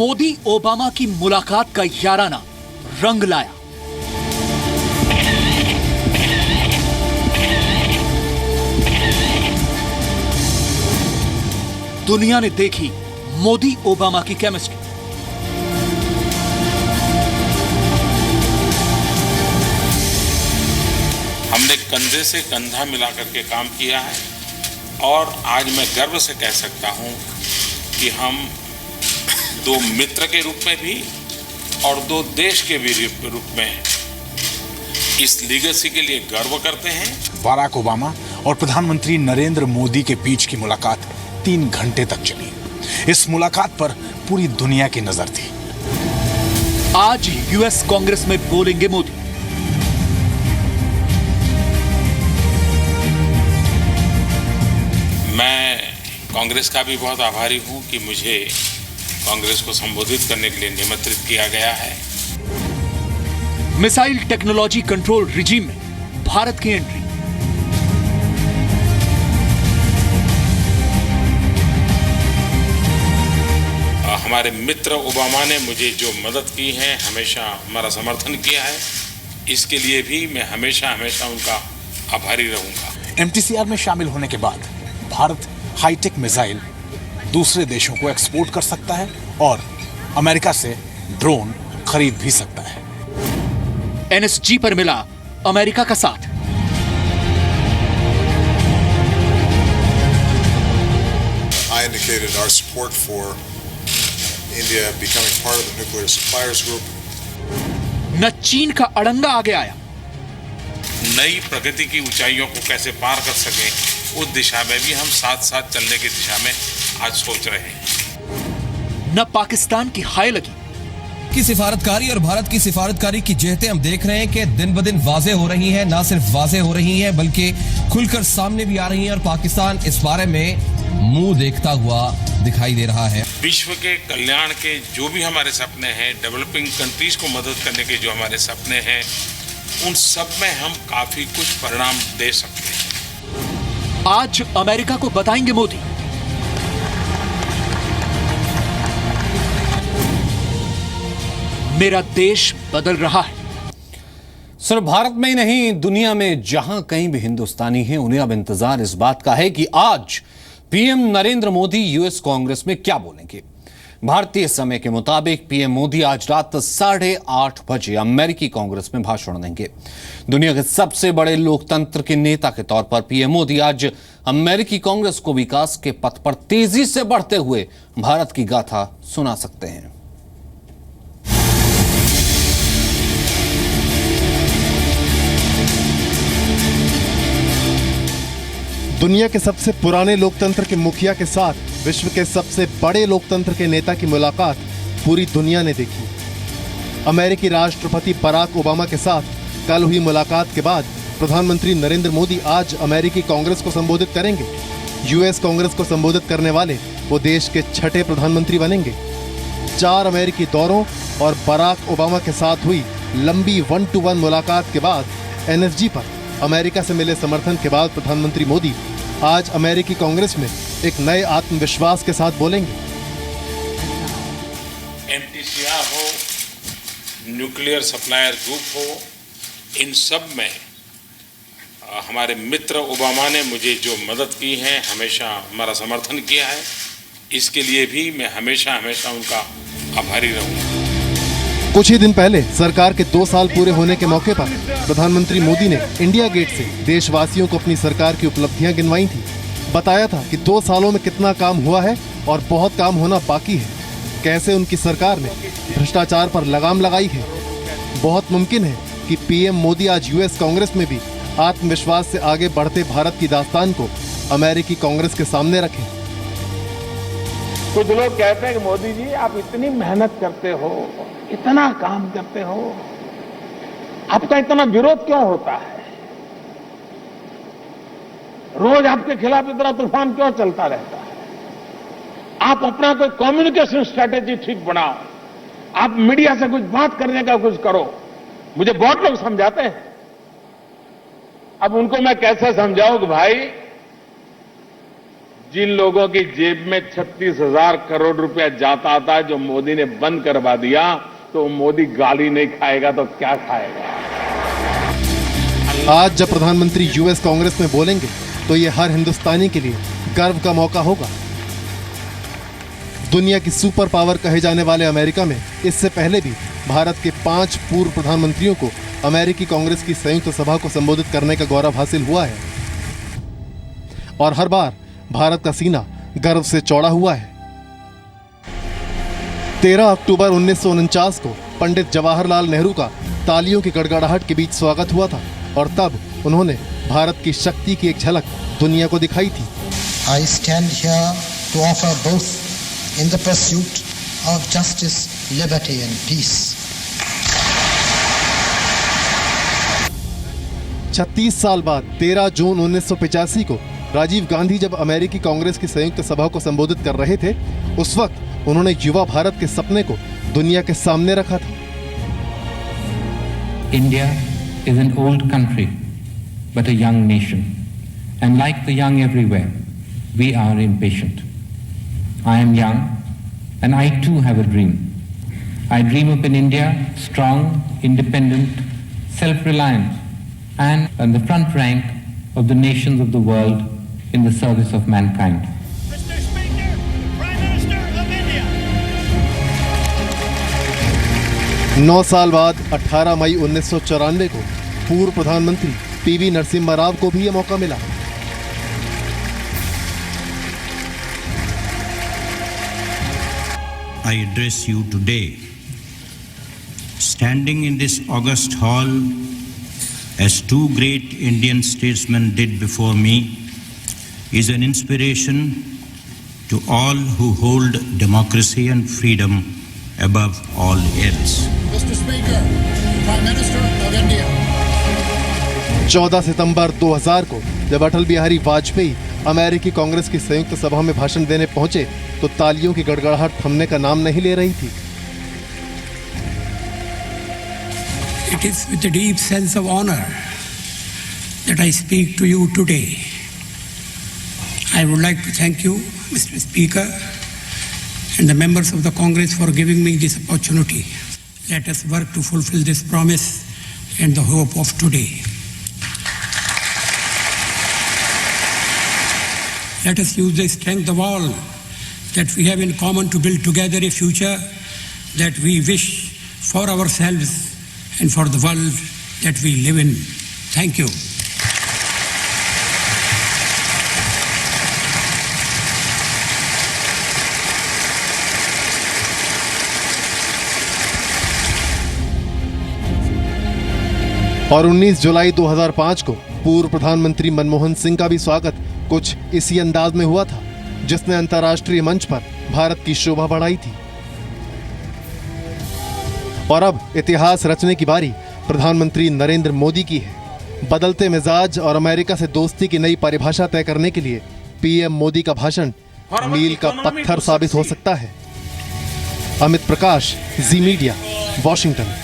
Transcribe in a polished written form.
Modi Obama की मुलाकात का याराना रंग लाया। दुनिया ने देखी मोदी ओबामा की केमिस्ट्री। हमने कंधे से कंधा मिलाकर के काम किया है और आज मैं गर्व से कह सकता हूं कि हम दो मित्र के रूप में भी और दो देश के भी रूप में इस लीगेसी के लिए गर्व करते हैं। बराक ओबामा और प्रधानमंत्री नरेंद्र मोदी के बीच की मुलाकात 3 घंटे तक चली। इस मुलाकात पर पूरी दुनिया की नजर थी। आज यूएस कांग्रेस में बोलेंगे मोदी। मैं कांग्रेस का भी बहुत आभारी हूं कि मुझे कांग्रेस को संबोधित करने के लिए निमंत्रित किया गया है। मिसाइल टेक्नोलॉजी कंट्रोल रिजीम में भारत की एंट्री। हमारे मित्र ओबामा ने मुझे जो मदद की है, हमेशा हमारा समर्थन किया है, इसके लिए भी मैं हमेशा हमेशा उनका आभारी रहूंगा। एमटीसीआर में शामिल होने के बाद भारत हाईटेक मिसाइल दूसरे देशों को एक्सपोर्ट कर सकता है और अमेरिका से ड्रोन खरीद भी सकता है। एनएसजी पर मिला अमेरिका का साथ। I indicated our support for India becoming part of the nuclear suppliers group. न चीन का अड़ंगा आगे आया। नई प्रगति की ऊंचाइयों को कैसे पार कर सकें, उस दिशा में भी हम साथ साथ चलने की दिशा में आज सोच रहे हैं। न पाकिस्तान की हाय लगी। की सिफारतकारी और भारत की सिफारतकारी की जेहतें हम देख रहे हैं कि दिन ब दिन वाजे हो रही हैं। ना सिर्फ वाजे हो रही हैं बल्कि खुलकर सामने भी आ रही हैं और पाकिस्तान इस बारे में मुंह देखता हुआ दिखाई दे रहा है। विश्व के कल्याण के जो भी हमारे सपने हैं, डेवलपिंग कंट्रीज को मदद करने के जो हमारे सपने हैं, उन सब में हम काफी कुछ परिणाम दे सकते हैं। आज अमेरिका को बताएंगे मोदी। मेरा देश बदल रहा है। सिर्फ भारत में ही नहीं, दुनिया में जहां कहीं भी हिंदुस्तानी हैं, उन्हें अब इंतजार इस बात का है कि आज PM Narendra Modi US Congress में क्या बोलेंगे। भारतीय समय के मुताबिक पीएम मोदी आज रात 8:30 बजे अमेरिकी कांग्रेस में भाषण देंगे। दुनिया के सबसे बड़े लोकतंत्र के नेता के तौर पर पीएम मोदी आज अमेरिकी कांग्रेस को विकास के पथ पर तेजी से बढ़ते हुए भारत की गाथा सुना सकते हैं। दुनिया के सबसे पुराने लोकतंत्र के मुखिया के साथ विश्व के सबसे बड़े लोकतंत्र के नेता की मुलाकात पूरी दुनिया ने देखी। अमेरिकी राष्ट्रपति बराक ओबामा के साथ कल हुई मुलाकात के बाद प्रधानमंत्री नरेंद्र मोदी आज अमेरिकी कांग्रेस को संबोधित करेंगे। यूएस कांग्रेस को संबोधित करने वाले वो देश के 6ठे प्रधानमंत्री बनेंगे। 4 अमेरिकी दौरों और बराक ओबामा के साथ हुई लंबी 1-to-1 मुलाकात के बाद एनएसजी पर अमेरिका से मिले समर्थन के बाद प्रधानमंत्री मोदी आज अमेरिकी कांग्रेस में एक नए आत्मविश्वास के साथ बोलेंगे। एमटीसीआर हो, न्यूक्लियर सप्लायर ग्रुप हो, इन सब में हमारे मित्र ओबामा ने मुझे जो मदद की है, हमेशा हमारा समर्थन किया है, इसके लिए भी मैं हमेशा हमेशा उनका आभारी रहूंगा। कुछ ही दिन पहले सरकार के 2 साल पूरे होने के मौके पर प्रधानमंत्री मोदी ने इंडिया गेट से देशवासियों को अपनी सरकार की उपलब्धियां गिनवाई थी। बताया था कि 2 सालों में कितना काम हुआ है और बहुत काम होना बाकी है। कैसे उनकी सरकार ने भ्रष्टाचार पर लगाम लगाई है। बहुत मुमकिन है कि पीएम मोदी आज यूएस कांग्रेस में भी आत्मविश्वास से आगे बढ़ते भारत की दास्तान को अमेरिकी कांग्रेस के सामने रखें। कुछ लोग कहते हैं कि मोदी जी आप इतनी मेहनत करते हो, इतना काम करते हो, आपका इतना विरोध क्यों होता है? रोज आपके खिलाफ इतना तूफान क्यों चलता रहता है? आप अपना कोई कम्युनिकेशन स्ट्रेटेजी ठीक बनाओ, आप मीडिया से कुछ बात करने का कुछ करो। मुझे बहुत लोग समझाते हैं। अब उनको मैं कैसे समझाऊं कि भाई जिन लोगों की जेब में 36,000 करोड़ रुपया जाता था, जो मोदी ने बंद करवा दिया, तो मोदी गाली नहीं खाएगा तो क्या खाएगा? आज जब प्रधानमंत्री यूएस कांग्रेस में बोलेंगे तो ये हर हिंदुस्तानी के लिए गर्व का मौका होगा। दुनिया की सुपर पावर कहे जाने वाले अमेरिका में इससे पहले भी भारत के 5 पूर्व प्रधानमंत्रियों को अमेरिकी कांग्रेस की संयुक्त सभा को संबोधित करने का गौरव हासिल हुआ है और हर बार भारत का सीना गर्व से चौड़ा हुआ है। 13 अक्टूबर 1949 को पंडित जवाहरलाल नेहरू का तालियों की गड़गड़ाहट के बीच स्वागत हुआ था और तब उन्होंने भारत की शक्ति की एक झलक दुनिया को दिखाई थी। I stand here to offer both in the pursuit of justice, liberty and peace. 36 साल बाद 13 जून 1985 को राजीव गांधी जब अमेरिकी कांग्रेस की संयुक्त सभा को संबोधित कर रहे थे, उस वक्त उन्होंने युवा भारत के सपने को दुनिया के सामने रखा था। India is an old country, but a young nation. And like the young everywhere, we are impatient. I am young, and I too have a dream. I dream of an India strong, independent, self-reliant, and on the front rank of the nations of the world in the service of mankind. Mr. Speaker, Prime Minister of India. 9 साल बाद 18 मई 1994 को पूर्व प्रधानमंत्री PV Narasimha Rao को भी यह मौका मिला। I address you today, standing in this august hall, as two great Indian statesmen did before me, is an inspiration to all who hold democracy and freedom above all else. Mr. Speaker, Prime Minister of India. 14 सितंबर 2000 को जब अटल बिहारी वाजपेयी अमेरिकी कांग्रेस की संयुक्त सभा में भाषण देने पहुंचे तो तालियों की गड़गड़ाहट थमने का नाम नहीं ले रही थी। It is with a deep sense of honor that I speak to you today. I would like to thank you, Mr. Speaker, and the members of the Congress for giving me this opportunity. Let us work to fulfill this promise and the hope of today. Let us use the strength of all that we have in common to build together a future that we wish for ourselves and for the world that we live in. Thank you. और 19 जुलाई 2005 को पूर्व प्रधानमंत्री मनमोहन सिंह का भी स्वागत कुछ इसी अंदाज में हुआ था, जिसने अंतर्राष्ट्रीय मंच पर भारत की शोभा बढ़ाई थी। और अब इतिहास रचने की बारी प्रधानमंत्री नरेंद्र मोदी की है। बदलते मिजाज और अमेरिका से दोस्ती की नई परिभाषा तय करने के लिए पीएम मोदी का भाषण मील का पत्थर साबित हो सकता है। अमित प्रकाश, जी मीडिया, वॉशिंगटन।